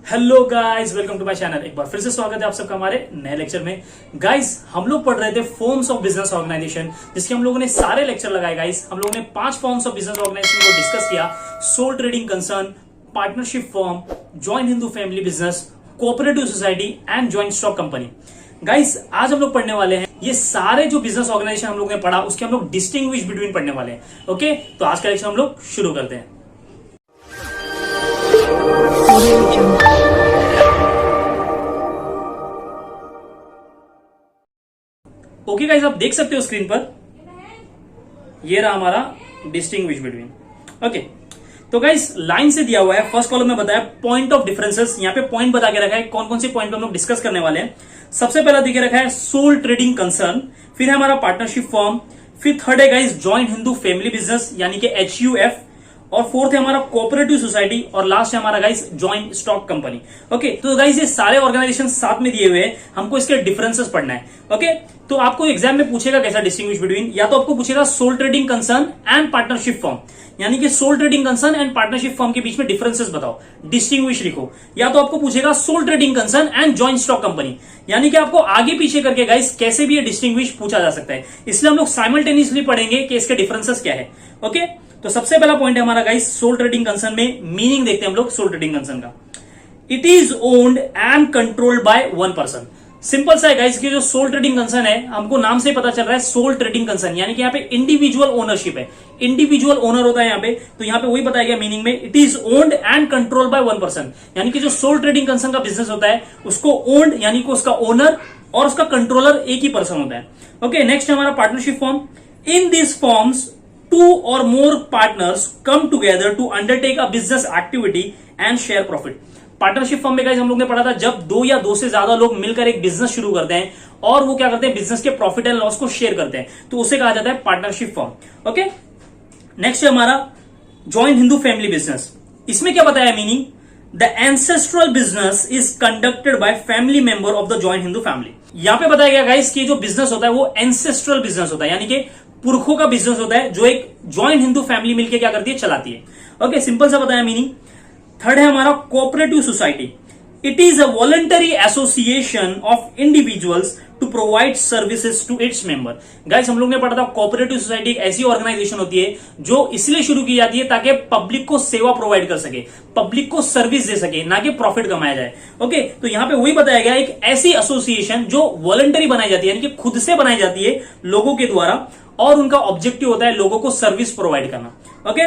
Hello guys, welcome to my channel. एक बार फिर से स्वागत है आप सबका हमारे नए लेक्चर में। गाइस, हम लोग पढ़ रहे थे फॉर्म्स ऑफ बिजनेस ऑर्गेनाइजेशन, जिसके हम लोगों ने सारे लेक्चर लगाए। गाइस, हम लोगों ने 5 फॉर्म्स ऑफ बिजनेस ऑर्गेनाइजेशन को डिस्कस किया: sole trading concern, partnership form, joint Hindu family business, cooperative society and joint stock company. Guys, आज हम लोग पढ़ने वाले हैं ये सारे जो बिजनेस ऑर्गेनाइजेशन हम लोग ने पढ़ा, उसके हम लोग डिस्टिंग्विश बिटवीन पढ़ने वाले हैं। ओके, तो आज का लेक्चर हम लोग शुरू करते हैं। ओके गाइस, आप देख सकते हो स्क्रीन पर, ये रहा हमारा डिस्टिंग्विश बिटवीन। ओके, तो गाइस लाइन से दिया हुआ है। फर्स्ट कॉलम में बताया पॉइंट ऑफ डिफरेंसेस। यहाँ पे पॉइंट बता के रखा है कौन कौन से पॉइंट पे हम लोग डिस्कस करने वाले हैं। सबसे पहला दिखे रखा है सोल ट्रेडिंग कंसर्न, फिर है हमारा पार्टनरशिप फॉर्म, फिर थर्ड है guys joint Hindu family business यानी कि HUF, और फोर्थ है हमारा कोऑपरेटिव सोसाइटी, और लास्ट है हमारा guys joint stock company. Okay, तो गाइस ये सारे ऑर्गेनाइजेशन साथ में दिए हुए हैं, हमको इसके डिफरेंसेस पढ़ना है। ओके, तो आपको एग्जाम में पूछेगा कैसा डिस्टिंग्विश बिटवीन, या तो आपको पूछेगा sole trading concern and partnership form, यानी कि sole trading concern and partnership form के बीच में डिफरेंसेस बताओ, डिस्टिंग्विश लिखो। या तो आपको पूछेगा sole trading concern and joint stock company, यानी कि आपको आगे पीछे करके गाइस कैसे भी ये डिस्टिंग्विश पूछा जा सकता है। इसलिए हम लोग साइमल्टेनियसली पढ़ेंगे कि इसके डिफरेंसेस क्या है। ओके, तो सबसे पहला पॉइंट है हमारा गाइस सोल ट्रेडिंग कंसर्न में मीनिंग देखते हैं हम लोग सोल ट्रेडिंग कंसर्न का। It is owned and controlled by one person. Simple सा है गाइस कि जो सोल ट्रेडिंग कंसर्न है, हमको नाम से पता चल रहा है सोल ट्रेडिंग कंसर्न, यानी कि यहाँ पे इंडिविजुअल ओनरशिप है, इंडिविजुअल ओनर होता है यहाँ पे। तो यहाँ पे वही बताया गया मीनिंग में, it is owned and controlled by one person, यानी कि जो सोल ट्रेडिंग कंसर्न का बिजनेस होता है उसको ओन्ड यानी कि उसका ओनर और उसका कंट्रोलर एक ही पर्सन होता है। ओके, नेक्स्ट है हमारा partnership form. In this forms two or more partners come together to undertake a business activity and share profit। Partnership form में गाइस हम लोग ने पढ़ा था जब 2 या 2 से ज्यादा लोग मिलकर एक बिजनेस शुरू करते हैं और वो क्या करते हैं, बिजनेस के प्रॉफिट एंड लॉस को शेयर करते हैं, तो उसे कहा जाता है पार्टनरशिप फॉर्म। ओके, नेक्स्ट है हमारा जॉइंट हिंदू फैमिली बिजनेस। इसमें क्या बताया meaning, the ancestral business is conducted by family member of the joint Hindu family. यहां पे बताया गया गाइस कि जो बिजनेस होता है वो एंसेस्ट्रल बिजनेस होता है, यानी कि पुरखों का बिजनेस होता है, जो एक जॉइंट हिंदू फैमिली मिलकर क्या करती है, चलाती है। ओके, सिंपल सा बताया मीनिंग। थर्ड है हमारा cooperative society. It is a voluntary association of individuals to provide services to its member. Guys, हम लोग ने पढ़ा था कोऑपरेटिव सोसाइटी एक ऐसी ऑर्गेनाइजेशन होती है जो इसलिए शुरू की जाती है ताकि पब्लिक को सेवा प्रोवाइड कर सके, पब्लिक को सर्विस दे सके, ना कि प्रॉफिट कमाया जाए। ओके, तो यहां पे वही बताया गया एक ऐसी एसोसिएशन जो वॉलंटरी बनाई जाती है, यानी कि खुद से बनाई जाती है लोगों के द्वारा, और उनका ऑब्जेक्टिव होता है लोगों को सर्विस प्रोवाइड करना। ओके,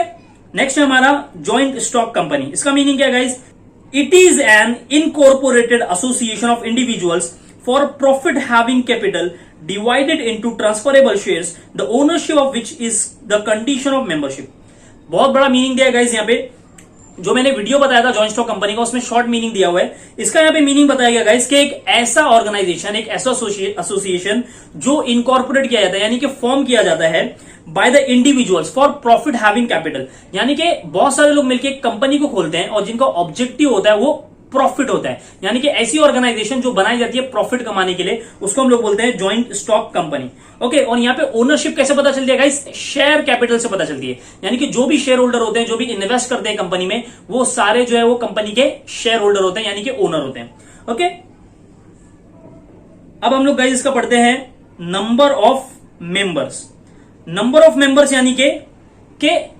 नेक्स्ट है हमारा जॉइंट स्टॉक कंपनी। इसका मीनिंग क्या है guys, it is an incorporated association of individuals for profit having capital divided into transferable shares, the ownership of which is the condition of membership. बहुत बड़ा meaning दिया है guys यहाँ पे, जो मैंने वीडियो बताया था जॉइंट स्टॉक कंपनी का, उसमें शॉर्ट मीनिंग दिया हुआ है। इसका यहाँ पे मीनिंग बताया गया गाइस कि एक ऐसा ऑर्गेनाइजेशन, एक ऐसा एसोसिएशन जो इनकॉर्पोरेट किया जाता है, यानी कि फॉर्म किया जाता है by the individuals for profit having capital, यानी कि बहुत सारे लोग मिलकर एक कंपनी को खोलते हैं और जिनका ऑब्जेक्टिव होता है वो प्रॉफिट होता है, यानी कि ऐसी ऑर्गेनाइजेशन जो बनाई जाती है प्रॉफिट कमाने के लिए, उसको हम लोग बोलते हैं जॉइंट स्टॉक कंपनी। ओके, और यहाँ पे ओनरशिप कैसे पता चलती है गाइस, शेयर कैपिटल से पता चलती है, यानी कि जो भी शेयर होल्डर होते हैं, जो भी इन्वेस्ट करते हैं कंपनी में, वो सारे जो है वो कंपनी के शेयर होल्डर होते हैं, यानी कि ओनर होते हैं। ओके, अब हम लोग गाइस इसका पढ़ते हैं number of members. Number of members यानी कि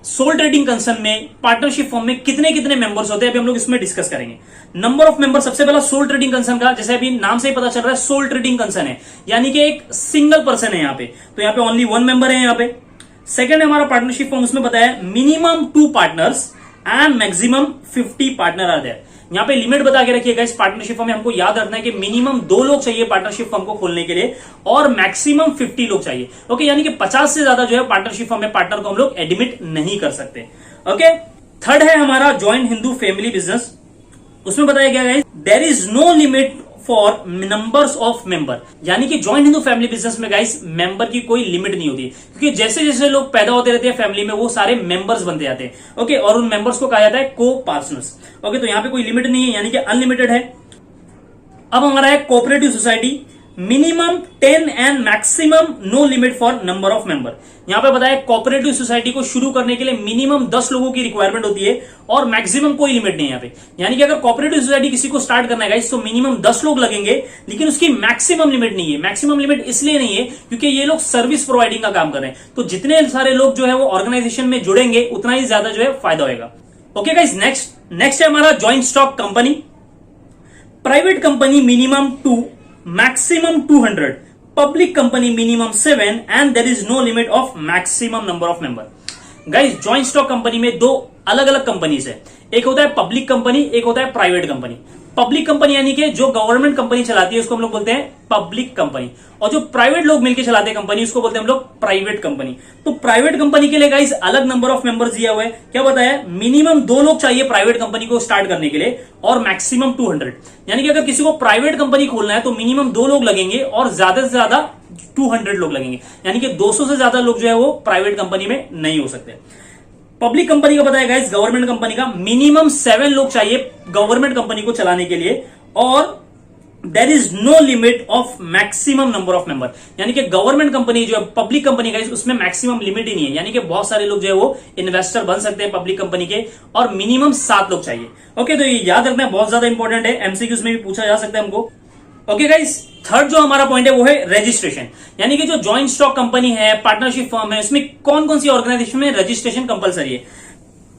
सोल ट्रेडिंग कंसर्न में, पार्टनरशिप फॉर्म में कितने कितने मेंबर्स होते हैं, अभी हम लोग इसमें डिस्कस करेंगे। नंबर ऑफ मेंबर, सबसे पहला सोल ट्रेडिंग कंसर्न का, जैसे अभी नाम से ही पता चल रहा है सोल ट्रेडिंग कंसर्न है, यानी कि एक सिंगल पर्सन है यहाँ पे, तो यहाँ पे ओनली 1 मेंबर है यहाँ पे। सेकंड है हमारा पार्टनरशिप फॉर्म, उसमें बताया minimum 2 partners and maximum 50 partner are there. यहाँ पे लिमिट बता के रखिएगा इस पार्टनरशिप फॉर्म में, हमको याद रखना है कि मिनिमम 2 लोग चाहिए पार्टनरशिप फॉर्म को खोलने के लिए और मैक्सिमम 50 लोग चाहिए। ओके, यानी कि 50 से ज्यादा जो है पार्टनरशिप फॉर्म में पार्टनर को हम लोग एडमिट नहीं कर सकते। ओके, थर्ड है हमारा जॉइंट हिंदू फैमिली बिजनेस। उसमें बताया गया है there is no limit for numbers of member, यानी कि जॉइंट हिंदू फैमिली बिजनेस में गाइस मेंबर की कोई लिमिट नहीं होती, क्योंकि जैसे जैसे लोग पैदा होते रहते हैं फैमिली में, वो सारे मेंबर्स बनते जाते हैं। ओके, और उन मेंबर्स को कहा जाता है को पार्टनर्स। ओके, तो यहां पे कोई लिमिट नहीं है, यानी कि अनलिमिटेड है। अब हमारा है cooperative society. Minimum 10 and maximum no limit for number of member. यहां पे बताया कोऑपरेटिव सोसाइटी को शुरू करने के लिए मिनिमम 10 लोगों की रिक्वायरमेंट होती है और मैक्सिमम कोई लिमिट नहीं है यहाँ पे। यानी कि अगर कोऑपरेटिव सोसाइटी किसी को स्टार्ट करना है गाइस तो मिनिमम 10 लोग लगेंगे, लेकिन उसकी मैक्सिमम लिमिट नहीं है। मैक्सिमम लिमिट इसलिए नहीं है क्योंकि ये लोग सर्विस प्रोवाइडिंग का काम कर रहे हैं, तो जितने सारे लोग जो है वो ऑर्गेनाइजेशन में जुड़ेंगे उतना ही ज्यादा जो है फायदा होगा। ओके गाइस, नेक्स्ट है हमारा joint stock company. Private company minimum 2, maximum 200, public company minimum 7 and there is no limit of maximum number of member. Guys, joint stock company में दो अलग अलग कंपनीज है, एक होता है पब्लिक कंपनी, एक होता है प्राइवेट कंपनी। पब्लिक कंपनी यानी कि जो गवर्नमेंट कंपनी चलाती है उसको हम लोग बोलते हैं पब्लिक कंपनी, और जो प्राइवेट लोग मिलकर चलाते हैं कंपनी उसको बोलते हैं हम लोग प्राइवेट कंपनी। तो प्राइवेट कंपनी के लिए गाइस अलग नंबर ऑफ मेंबर्स दिया हुआ है। क्या बताया? मिनिमम 2 लोग चाहिए प्राइवेट कंपनी को स्टार्ट करने के लिए और मैक्सिमम 200। यानी कि अगर किसी को प्राइवेट कंपनी खोलना है तो मिनिमम 2 लोग लगेंगे और ज्यादा से ज्यादा 200 लोग लगेंगे। यानी कि 200 से ज्यादा लोग जो है वो प्राइवेट कंपनी में नहीं हो सकते। पब्लिक कंपनी का बताया गाइस, गवर्नमेंट कंपनी का मिनिमम 7 लोग चाहिए गवर्नमेंट कंपनी को चलाने के लिए और there is no limit of maximum number of member. यानी कि गवर्नमेंट कंपनी जो है पब्लिक कंपनी गाइस उसमें मैक्सिमम लिमिट ही नहीं है। यानी कि बहुत सारे लोग जो है वो इन्वेस्टर बन सकते हैं पब्लिक कंपनी के और मिनिमम 7 लोग चाहिए। ओके, तो ये याद रखना बहुत ज्यादा इंपॉर्टेंट है, एमसीक्यूज में भी पूछा जा सकता है हमको। ओके गाइस, थर्ड जो हमारा पॉइंट है वो है रजिस्ट्रेशन। यानी कि जो ज्वाइंट स्टॉक कंपनी है, पार्टनरशिप फर्म है, इसमें कौन कौन सी ऑर्गेनाइजेशन में रजिस्ट्रेशन कंपलसरी है।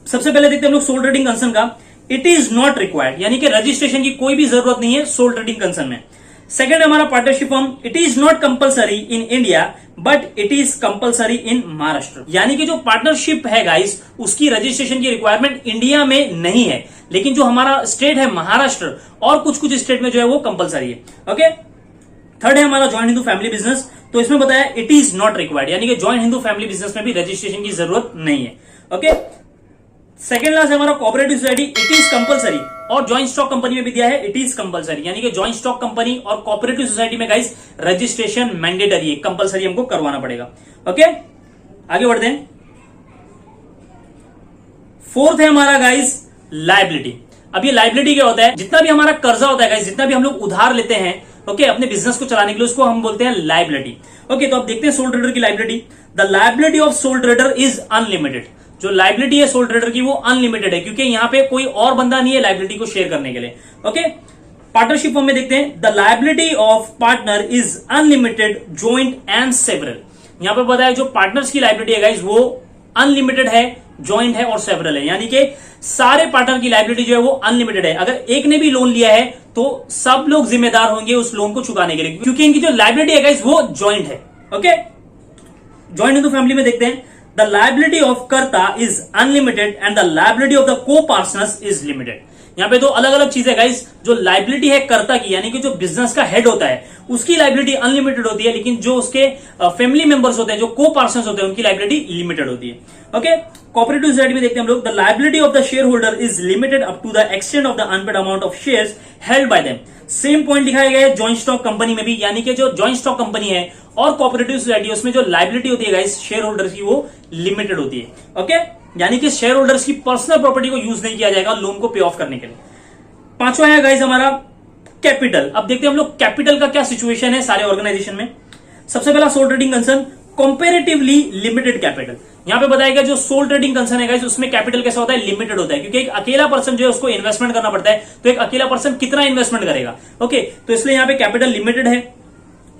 सबसे पहले देखते हैं हम लोग सोल ट्रेडिंग कंसर्न का। इट इज नॉट रिक्वायर्ड, यानी कि रजिस्ट्रेशन की कोई भी जरूरत नहीं है सोल ट्रेडिंग कंसर्न में। सेकंड हमारा partnership firm, it is not compulsory in India but it is compulsory इन महाराष्ट्र। यानी कि जो पार्टनरशिप है गाइस उसकी रजिस्ट्रेशन की रिक्वायरमेंट इंडिया में नहीं है, लेकिन जो हमारा स्टेट है महाराष्ट्र और कुछ कुछ स्टेट में जो है वो कंपलसरी है। ओके, थर्ड है हमारा ज्वाइंट हिंदू फैमिली बिजनेस। तो इसमें बताया इट इज नॉट रिक्वायर्ड, यानी कि ज्वाइंट हिंदू फैमिली बिजनेस में भी रजिस्ट्रेशन की जरूरत नहीं है। ओके, सेकेंड लास्ट है हमारा cooperative society, it is compulsory, और ज्वाइंट स्टॉक कंपनी में भी दिया है इट इज कंपलसरी। यानी कि ज्वाइंट स्टॉक कंपनी और कोऑपरेटिव सोसाइटी में गाइस रजिस्ट्रेशन मैंडेटरी है, कंपलसरी हमको करवाना पड़ेगा। ओके, आगे बढ़ते हैं। फोर्थ है हमारा गाइस लायबिलिटी। अब ये लायबिलिटी क्या होता है? जितना भी हमारा कर्जा होता है गाइस, जितना भी हम लोग उधार लेते हैं ओके अपने बिजनेस को चलाने के लिए, उसको हम बोलते हैं लायबिलिटी। ओके, तो अब देखते हैं सोल ट्रेडर की liability. The liability of soul trader is unlimited. जो लायबिलिटी है सोल ट्रेडर की वो अनलिमिटेड है, क्योंकि यहां पे कोई और बंदा नहीं है लायबिलिटी को शेयर करने के लिए। ओके, पार्टनरशिप फॉर्म में देखते हैं, the liability of partner is unlimited, joint and several. यहां पे बताया जो पार्टनर्स की लायबिलिटी है गाइस वो अनलिमिटेड है, जॉइंट है और सेवरल है। यानी कि सारे पार्टनर की लायबिलिटी जो है वो अनलिमिटेड है। अगर एक ने भी लोन लिया है तो सब लोग जिम्मेदार होंगे उस लोन को चुकाने के लिए, क्योंकि इनकी जो लायबिलिटी है गाइस वो जॉइंट है। ओके, जॉइंट हिंदू फैमिली में देखते हैं, द लायबिलिटी ऑफ कर्ता is unlimited and the liability of the को पार्टनर्स इज लिमिटेड। यहां पे दो अलग अलग चीजें गाइस, जो लायबिलिटी है कर्ता की यानी कि जो बिजनेस का हेड होता है उसकी लायबिलिटी अनलिमिटेड होती है, लेकिन जो उसके फैमिली मेंबर्स होते हैं, जो को पार्टनर्स होते हैं, उनकी लायबिलिटी लिमिटेड होती है। ओके, कोऑपरेटिव सोसाइटी में देखते हैं हम लोग, the liability of the share holder is limited up to the extent of the unpaid amount of shares held by them. Same point दिखाया गया है ज्वाइंट स्टॉक कंपनी में भी, यानी कि जो ज्वाइंट स्टॉक कंपनी है और कोऑपरेटिव सोसाइटी उसमें जो लायबिलिटी होती है गाइस शेयर होल्डर्स की वो लिमिटेड होती है। ओके, यानी कि शेयर होल्डर्स की पर्सनल प्रॉपर्टी को यूज नहीं किया जाएगा लोन को पे ऑफ करने के लिए। पांचवा है गाइस हमारा कैपिटल। अब देखते हैं हम लोग कैपिटल का क्या सिचुएशन है सारे ऑर्गेनाइजेशन में। सबसे पहला sole trading concern, comparatively limited capital. यहां पे बताया गया जो सोल ट्रेडिंग कंसर्न है गाइस उसमें कैपिटल कैसा होता है? लिमिटेड होता है, क्योंकि एक अकेला पर्सन जो है उसको इन्वेस्टमेंट करना पड़ता है, तो एक अकेला पर्सन कितना इन्वेस्टमेंट करेगा। ओके, तो इसलिए यहां पे कैपिटल लिमिटेड है।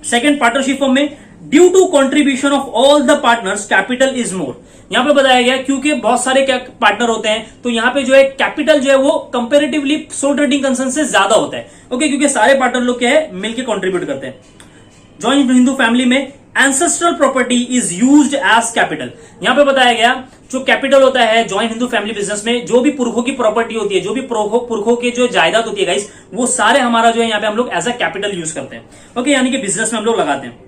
सेकंड, पार्टनरशिप फॉर्म में due to contribution of all the partners capital is more. यहां पे बताया गया क्योंकि बहुत सारे पार्टनर होते हैं तो यहां पे जो है कैपिटल जो है वो कंपैरेटिवली सोल ट्रेडिंग कंसर्न से ज्यादा होता है। ओके, क्योंकि सारे पार्टनर लोग क्या है मिलकर कंट्रीब्यूट करते हैं। जॉइंट हिंदू फैमिली में ancestral property is used as capital. यहां पे बताया गया जो कैपिटल होता है जॉइंट हिंदू फैमिली बिजनेस में, जो भी पुरखों की प्रॉपर्टी होती है, जो भी पुरखों की जो जायदाद होती है गाइस, वो सारे हमारा जो है यहाँ पे हम लोग एज अ कैपिटल यूज करते हैं। ओके, यानी कि बिजनेस में हम लोग लगाते हैं।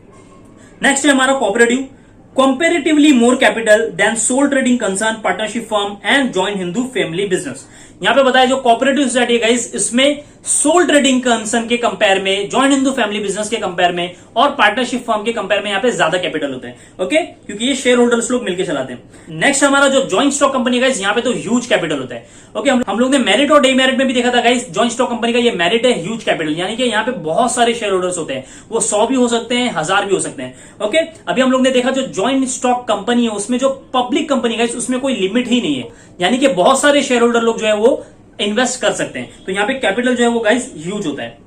नेक्स्ट है हमारा cooperative, comparatively more capital than sole trading concern, partnership firm and joint Hindu family business. यहाँ पे बताया जो कोऑपरेटिव सोसाइटी है गाइस, इसमें सोल ट्रेडिंग कंसर्न के कंपेयर में, जॉइंट हिंदू फैमिली बिजनेस के कंपेयर में और पार्टनरशिप फर्म के कंपेयर में यहाँ पे ज्यादा कैपिटल होते हैं। ओके, क्योंकि ये शेयर होल्डर्स लोग मिलकर चलाते हैं। नेक्स्ट हमारा जो जॉइंट स्टॉक कंपनी गाइस, यहाँ पे तो ह्यूज कैपिटल होता है। ओके, हम लोग ने मेरिट और डीमेरिट में भी देखा था गाइस, जॉइंट स्टॉक कंपनी का ये मेरिट है ह्यूज कैपिटल, यानी कि यहाँ पे बहुत सारे शेयर होल्डर्स होते हैं, वो 100 भी हो सकते हैं, 1000 भी हो सकते हैं। ओके, अभी हम लोग ने देखा जो जॉइंट स्टॉक कंपनी है उसमें जो पब्लिक कंपनी गाइस, उसमें कोई लिमिट ही नहीं है, यानी कि बहुत सारे शेयर होल्डर लोग जो है वो इन्वेस्ट कर सकते हैं। तो यहाँ पे कैपिटल जो है वो गाइस ह्यूज होता है।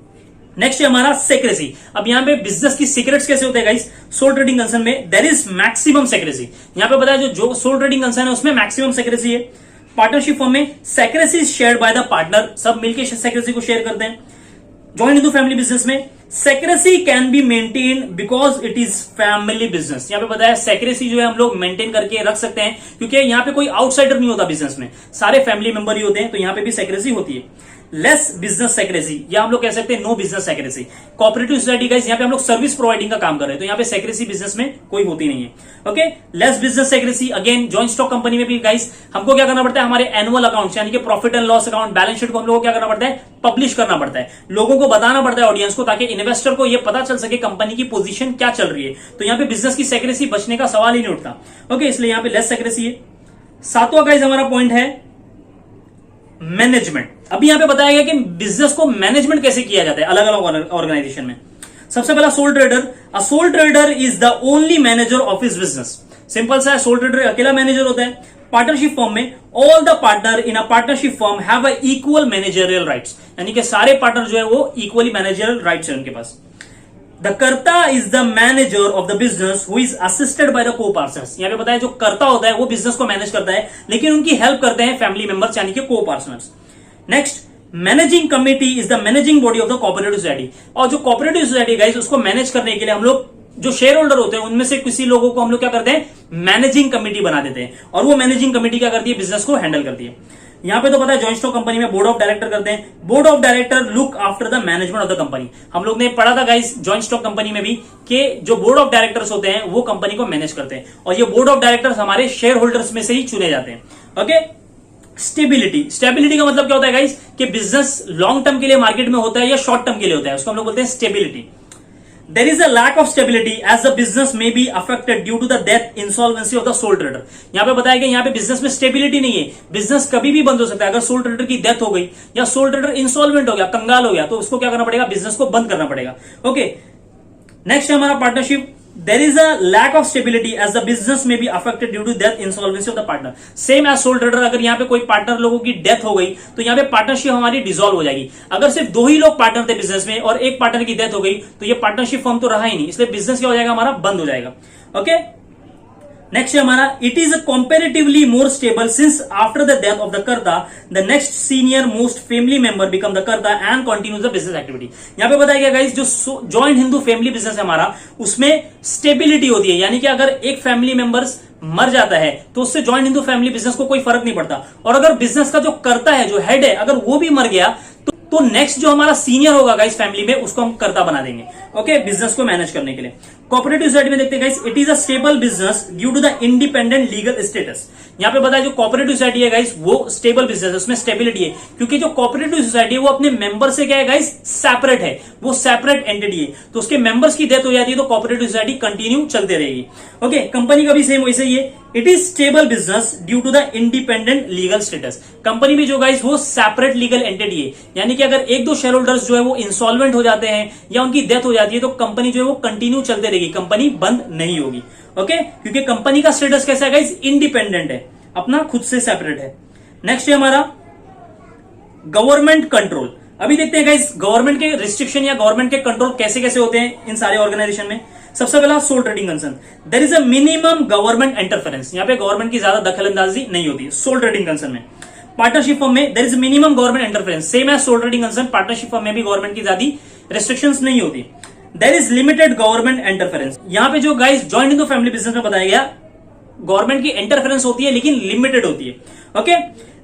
नेक्स्ट है हमारा सेक्रेसी। अब यहाँ पे बिजनेस की सीक्रेट्स कैसे होते हैं गाइस, सोल ट्रेडिंग कंसर्न में देयर इज मैक्सिमम सेक्रेसी। यहाँ पे बताया जो सोल ट्रेडिंग कंसर्न है उसमें मैक्सिमम सेक्रेसी है। पार्टनरशिप फर्म में secrecy is shared by the partner, सब मिलकर सेक्रेसी को शेयर करते हैं। जॉइंट हिंदू फैमिली बिजनेस में secrecy can be maintain because it is family business. यहाँ पे बताया सेक्रेसी जो है हम लोग मेंटेन करके रख सकते हैं, क्योंकि यहाँ पे कोई आउटसाइडर नहीं होता बिजनेस में, सारे फैमिली मेंबर ही होते हैं, तो यहाँ पे भी सेक्रेसी होती है। लेस बिजनेस सेक्रेसी, या हम लोग कह सकते हैं no business secrecy. Cooperative society guys, यहाँ पे हम लोग सर्विस प्रोवाइडिंग का काम कर रहे हैं, तो यहाँ पे सेक्रेसी बिजनेस में कोई होती नहीं है। Okay, less business secrecy. Again joint stock company में भी गाइस हमको क्या करना पड़ता है, हमारे एनुअल अकाउंट यानी कि profit and loss account, balance sheet को हम लोग को क्या करना पड़ता है, पब्लिश करना पड़ता है, लोगों को बताना पड़ता है, ऑडियंस को, ताकि इन्वेस्टर को यह पता चल सके कंपनी की पोजीशन क्या चल रही है। तो यहाँ पे बिजनेस की सेक्रेसी बचने का सवाल ही नहीं उठता। ओके, इसलिए यहाँ पे लेस सेक्रेसी है। सातवां गाइस हमारा पॉइंट है मैनेजमेंट। अभी यहां पे बताया गया कि बिजनेस को मैनेजमेंट कैसे किया जाता है अलग अलग ऑर्गेनाइजेशन में। सबसे पहला soul trader. A soul trader is the only manager of his business. Simple सा है, सोल ट्रेडर अकेला मैनेजर होता है। पार्टनरशिप फर्म में all the partner in a partnership firm have a equal managerial rights, यानी कि सारे पार्टनर जो है वो इक्वली मैनेजरियल राइट्स है उनके पास। द कर्ता is the manager of the business who is assisted by the को पार्टनर्स। यहाँ पे बताया जो कर्ता होता है वो बिजनेस को मैनेज करता है, लेकिन उनकी हेल्प करते हैं फैमिली मेंबर्स यानी कि को partners. Next, managing committee is the managing body of the cooperative society. और जो कोऑपरेटिव सोसाइटी गाइस, उसको मैनेज करने के लिए हम लोग जो शेयर होल्डर होते हैं उनमें से किसी लोगों को हम लोग क्या करते हैं, मैनेजिंग कमिटी बना देते हैं, और वो मैनेजिंग कमिटी क्या करती है, बिजनेस को हैंडल करती है। यहां पे तो पता है जॉइंट स्टॉक कंपनी में बोर्ड ऑफ डायरेक्टर करते हैं। Board of director look after the management of the company. हम लोग ने पढ़ा था गाइस जॉइंट स्टॉक कंपनी में भी कि जो बोर्ड ऑफ डायरेक्टर्स होते हैं वो कंपनी को मैनेज करते हैं, और ये बोर्ड ऑफ डायरेक्टर्स हमारे शेयर होल्डर्स में से ही चुने जाते हैं। Okay, stability. स्टेबिलिटी का मतलब क्या होता है गाइस, कि बिजनेस लॉन्ग टर्म के लिए मार्केट में होता है या शॉर्ट टर्म के लिए होता है, उसको हम लोग बोलते हैं stability. There is a lack of stability as the business may be affected due to the death, insolvency of the sole trader। यहां पे बताया गया यहाँ पे बिजनेस में स्टेबिलिटी नहीं है, बिजनेस कभी भी बंद हो सकता है। अगर सोल ट्रेडर की डेथ हो गई या सोल ट्रेडर इंसॉल्वेंट हो गया, कंगाल हो गया, तो उसको क्या करना पड़ेगा, बिजनेस को बंद करना पड़ेगा। ओके, नेक्स्ट है हमारा partnership. There is a lack of stability as the business may be affected due to death, insolvency of the partner। Same as sole trader, अगर यहाँ पे कोई पार्टनर लोगों की डेथ हो गई तो यहाँ पे पार्टनरशिप हमारी डिसॉल्व हो जाएगी। अगर सिर्फ 2 ही लोग पार्टनर थे बिजनेस में और एक पार्टनर की डेथ हो गई तो ये पार्टनरशिप फर्म तो रहा ही नहीं, इसलिए बिजनेस क्या हो जाएगा, हमारा बंद हो जाएगा। ओके, नेक्स्ट है हमारा it is comparatively more stable since after the death of the karta the next senior most family member become the karta and continues the business activity. यहां पे बताया गया गाइस जो जॉइंट हिंदू फैमिली बिजनेस है हमारा, उसमें स्टेबिलिटी होती है, यानी कि अगर एक फैमिली मेंबर्स मर जाता है तो उससे जॉइंट हिंदू फैमिली बिजनेस को कोई फर्क नहीं पड़ता, और अगर बिजनेस का जो कर्ता है, जो हेड है, अगर वो भी मर गया तो नेक्स्ट जो हमारा सीनियर होगा गाइस फैमिली में, उसको हम कर्ता बना देंगे। ओके, बिजनेस को मैनेज करने के लिए। कोऑपरेटिव सोसाइटी में देखते हैं guys, it is a stable business due to the independent legal status. यहां पे बताया जो कोऑपरेटिव सोसाइटी है गाइस वो स्टेबल बिजनेस है, उसमें स्टेबिलिटी है, क्योंकि जो कोऑपरेटिव सोसाइटी है वो अपने मेंबर से क्या है गाइस, सेपरेट है, वो सेपरेट एंटिटी है, तो उसके मेंबर्स की डेथ हो जाती है तो कोऑपरेटिव सोसाइटी कंटिन्यू चलते रहेगी। ओके, कंपनी का भी सेम वैसे ही है, it is stable business due to the independent legal status. Company भी जो गाइस वो सेपरेट लीगल एंटिटी है, यानी कि अगर 1-2 शेयर होल्डर्स जो है वो इंसॉल्वेंट हो जाते हैं या उनकी डेथ हो जाती है तो कंपनी जो है वो कंटिन्यू चलते रहेगी, कंपनी बंद नहीं होगी। ओके, क्योंकि कंपनी का स्टेटस कैसा है गाइस, इंडिपेंडेंट है, अपना खुद से सेपरेट है। नेक्स्ट है हमारा गवर्नमेंट कंट्रोल। अभी देखते हैं गाइस गवर्नमेंट के रिस्ट्रिक्शन या गवर्नमेंट के कंट्रोल कैसे कैसे होते हैं इन सारे ऑर्गेनाइजेशन में। सबसे पहला sole trading concern, there is a minimum government interference. यहां पे गवर्नमेंट की ज्यादा दखलंदाजी नहीं होती सोल ट्रेडिंग कंसर्न में। पार्टनरशिप फर्म में there is minimum government interference, same as sole trading concern. Partnership firm में भी गवर्नमेंट की ज्यादा रिस्ट्रिक्शंस नहीं होती। There is limited government interference. यहां पे जो guys joint Hindu family business में बताया गया, गवर्नमेंट की इंटरफेरेंस होती है लेकिन लिमिटेड होती है। Okay,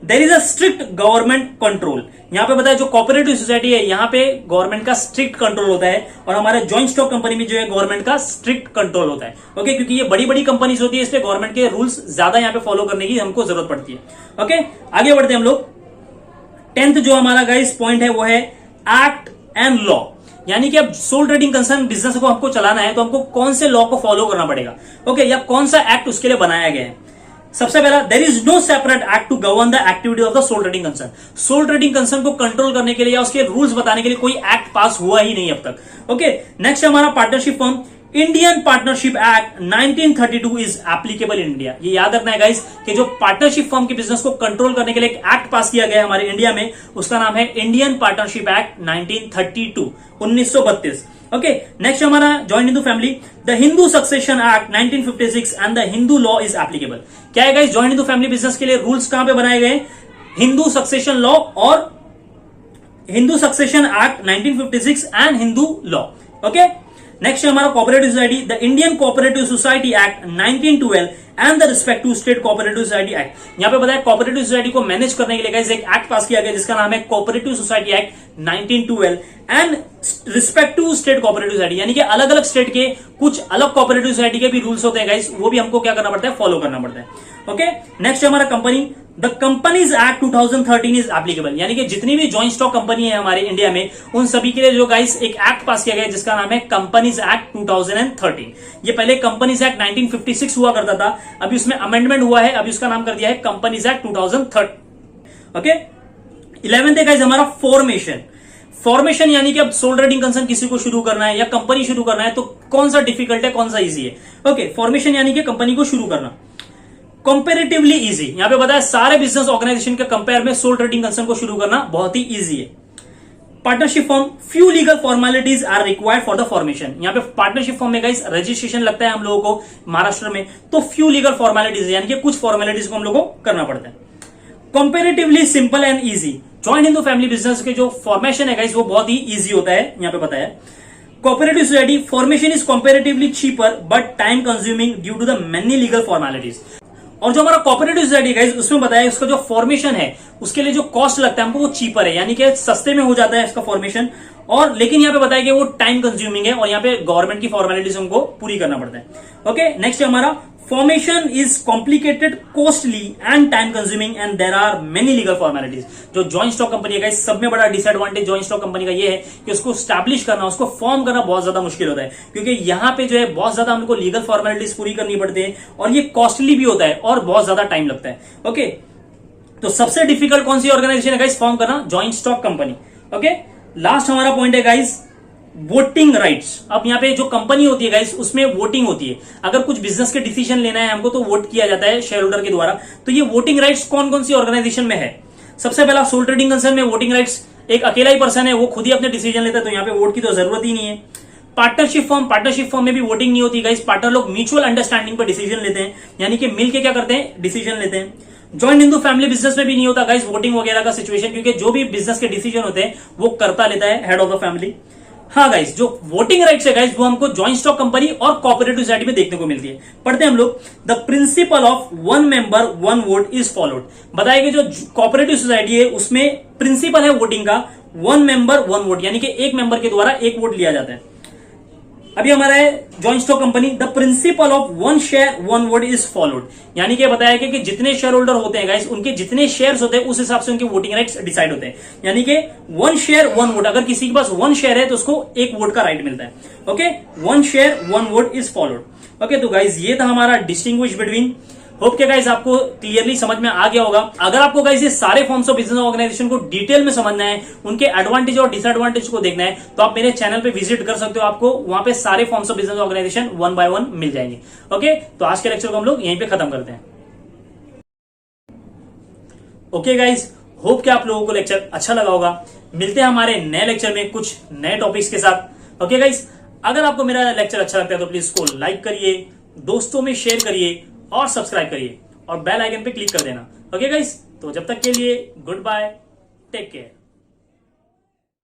there is a strict government control. यहां पे बताया जो कोऑपरेटिव सोसाइटी है यहां पे गवर्नमेंट का स्ट्रिक्ट कंट्रोल होता है, और हमारे जॉइंट स्टॉक कंपनी में जो है गवर्नमेंट का स्ट्रिक्ट कंट्रोल होता है। ओके, क्योंकि ये बड़ी बड़ी कंपनीज होती है इसलिए गवर्नमेंट के रूल्स ज्यादा यहां पे फॉलो करने की हमको जरूरत पड़ती है। ओके, आगे बढ़ते हैं हम लोग। 10th जो हमारा गाइस पॉइंट है वो है एक्ट एंड लॉ, यानी कि अब सोल ट्रेडिंग कंसर्न बिजनेस को हमको चलाना है तो हमको कौन से लॉ को फॉलो करना पड़ेगा, ओके, या कौन सा एक्ट उसके लिए बनाया गया है। सबसे पहला, there is no separate act to govern the activity of the sole trading concern. Sole trading concern को कंट्रोल करने के लिए या उसके रूल्स बताने के लिए कोई एक्ट पास हुआ ही नहीं अब तक। ओके, नेक्स्ट हमारा partnership form, Indian partnership act 1932 is applicable in India. ये याद रखना है गाइस कि जो पार्टनरशिप फर्म के बिजनेस को कंट्रोल करने के लिए एक एक्ट पास किया गया है हमारे इंडिया में, उसका नाम है Indian partnership act 1932, 1932। Okay, next हमारा join Hindu family, the Hindu succession act 1956 and the Hindu law is applicable. क्या है guys, join Hindu family business के लिए रूल्स कहां पे बनाए गए, हिंदू सक्सेशन लॉ और Hindu succession act 1956 and Hindu law. Okay, next हमारा cooperative society, the Indian cooperative society act 1912 and the respect to state cooperative society act. यहां पे बताया कोऑपरेटिव सोसाइटी को मैनेज करने के लिए गाइस एक एक्ट पास किया गया जिसका नाम है cooperative society act 1912 and respect to state cooperative society, यानी कि अलग अलग स्टेट के कुछ अलग कोऑपरेटिव सोसाइटी के भी रूल्स होते हैं गाइस, वो भी हमको क्या करना पड़ता है, फॉलो करना पड़ता है। ओके, नेक्स्ट हमारा company, the companies act 2013 is applicable, यानी कि जितनी भी जॉइंट स्टॉक कंपनी है हमारे इंडिया में उन सभी के लिए जो गाइस एक एक्ट पास किया गया जिसका नाम है कंपनीज एक्ट 2013। ये पहले कंपनीज एक्ट 1956 हुआ करता था, अभी उसमें अमेंडमेंट हुआ है, अभी उसका नाम कर दिया है कंपनीज एक्ट 2013। ओके, 11th है गाइस हमारा फॉर्मेशन। फॉर्मेशन यानी कि अब सोल ट्रेडिंग कंसर्न किसी को शुरू करना है या कंपनी शुरू करना है तो कौन सा डिफिकल्ट है कौन सा इजी है। ओके, फॉर्मेशन यानी कि कंपनी को शुरू करना, कंपेरेटिवली इजी। यहां पे बताया सारे बिजनेस ऑर्गेनाइजेशन के कंपेयर में सोल ट्रेडिंग कंसर्न को शुरू करना बहुत ही इजी है। Partnership form, few legal formalities are required for the formation. यहां पे पार्टनरशिप फॉर्म में गाइस रजिस्ट्रेशन लगता है हम लोगों को महाराष्ट्र में, तो फ्यू लीगल फॉर्मेलिटीज यानी कि कुछ फॉर्मेलिटीज को हम लोगों को करना पड़ता है। Comparatively simple and easy, joint Hindu family business के जो फॉर्मेशन है गाइस वो बहुत ही इजी होता है, यहां पे बताया। Cooperative society formation is comparatively cheaper but time consuming due to the many legal formalities. और जो हमारा कोऑपरेटिव सोसाइटी गाइस उसमें बताया उसका जो फॉर्मेशन है उसके लिए जो कॉस्ट लगता है हमको वो चीपर है, यानी कि सस्ते में हो जाता है इसका फॉर्मेशन, और लेकिन यहाँ पे बताया कि वो टाइम कंज्यूमिंग है और यहाँ पे गवर्नमेंट की फॉर्मेलिटीज हमको पूरी करना पड़ता है। ओके, नेक्स्ट हमारा formation is complicated, costly and time consuming and there are many legal formalities. जो जॉइंट स्टॉक कंपनी है गाइस सब में बड़ा डिसएडवांटेज जॉइंट स्टॉक कंपनी का ये है कि उसको स्टैब्लिश करना, उसको फॉर्म करना बहुत ज्यादा मुश्किल होता है, क्योंकि यहाँ पे जो है बहुत ज्यादा हमको लीगल फॉर्मेलिटीज पूरी करनी पड़ती है और ये कॉस्टली भी होता है और बहुत ज्यादा टाइम लगता है। ओके, तो सबसे डिफिकल्ट कौन सी ऑर्गेनाइजेशन है गाइस फॉर्म करना, joint stock company. Okay, last हमारा पॉइंट है गाइस वोटिंग राइट्स। अब यहाँ पे जो कंपनी होती है गाइस उसमें वोटिंग होती है, अगर कुछ बिजनेस के डिसीजन लेना है हमको तो वोट किया जाता है शेयर होल्डर के द्वारा। तो ये वोटिंग राइट्स कौन कौन सी ऑर्गेनाइजेशन में है, सबसे पहला सोल ट्रेडिंग कंसर्न में वोटिंग राइट्स एक अकेला ही पर्सन है, वो खुद ही अपने डिसीजन लेता है, तो यहाँ पे वोट की तो जरूरत ही नहीं है। पार्टनरशिप फॉर्म में भी वोटिंग नहीं होती गाइस, पार्टनर लोग म्यूचुअल अंडरस्टैंडिंग पर डिसीजन लेते हैं, यानी कि मिलके क्या करते हैं, डिसीजन लेते हैं। जॉइंट हिंदू फैमिली बिजनेस में भी नहीं होता गाइस वोटिंग वगैरह का सिचुएशन, क्योंकि जो भी बिजनेस के डिसीजन होते हैं वो करता लेता है हेड ऑफ द फैमिली। हाँ गाइस, जो वोटिंग राइट्स है गाइस वो हमको जॉइंट स्टॉक कंपनी और कोऑपरेटिव सोसाइटी में देखने को मिलती है। पढ़ते हैं हम लोग, the principle of one member one vote is followed. बताया कि जो कोऑपरेटिव सोसाइटी है उसमें प्रिंसिपल है वोटिंग का, वन मेंबर वन वोट, यानी कि एक मेंबर के द्वारा एक वोट लिया जाता है। अभी हमारा है joint stock company, the principle of one share one vote is followed, यानी कि बताया कि जितने शेयर होल्डर होते हैं गाइस उनके जितने शेयर्स होते हैं उस हिसाब से उनके वोटिंग राइट्स डिसाइड होते हैं, यानी कि वन शेयर वन वोट, अगर किसी के पास वन शेयर है तो उसको एक वोट का राइट मिलता है। Okay, one share one vote is followed. Okay, तो गाइस ये था हमारा डिस्टिंग्विश बिटवीन। होप के गाइस आपको क्लियरली समझ में आ गया होगा। अगर आपको गाइस ये सारे फॉर्म्स ऑफ बिजनेस ऑर्गेनाइजेशन को डिटेल में समझना है, उनके एडवांटेज और डिसएडवांटेज को देखना है, तो आप मेरे चैनल पे विजिट कर सकते हो, आपको वहां पे सारे forms of business organisation one by one मिल जाएंगे। ओके, तो आज के लेक्चर को हम लोग यहीं पे खत्म करते हैं। ओके गाइस, होप कि आप लोगों को लेक्चर अच्छा लगा होगा। मिलते हैं हमारे नए लेक्चर में कुछ नए टॉपिक्स के साथ। ओके गाइस, अगर आपको मेरा लेक्चर अच्छा लगता है तो प्लीज इसको लाइक करिए, दोस्तों में शेयर करिए और सब्सक्राइब करिए और बेल आइकन पे क्लिक कर देना। ओके गाइस, तो जब तक के लिए गुड बाय, टेक केयर।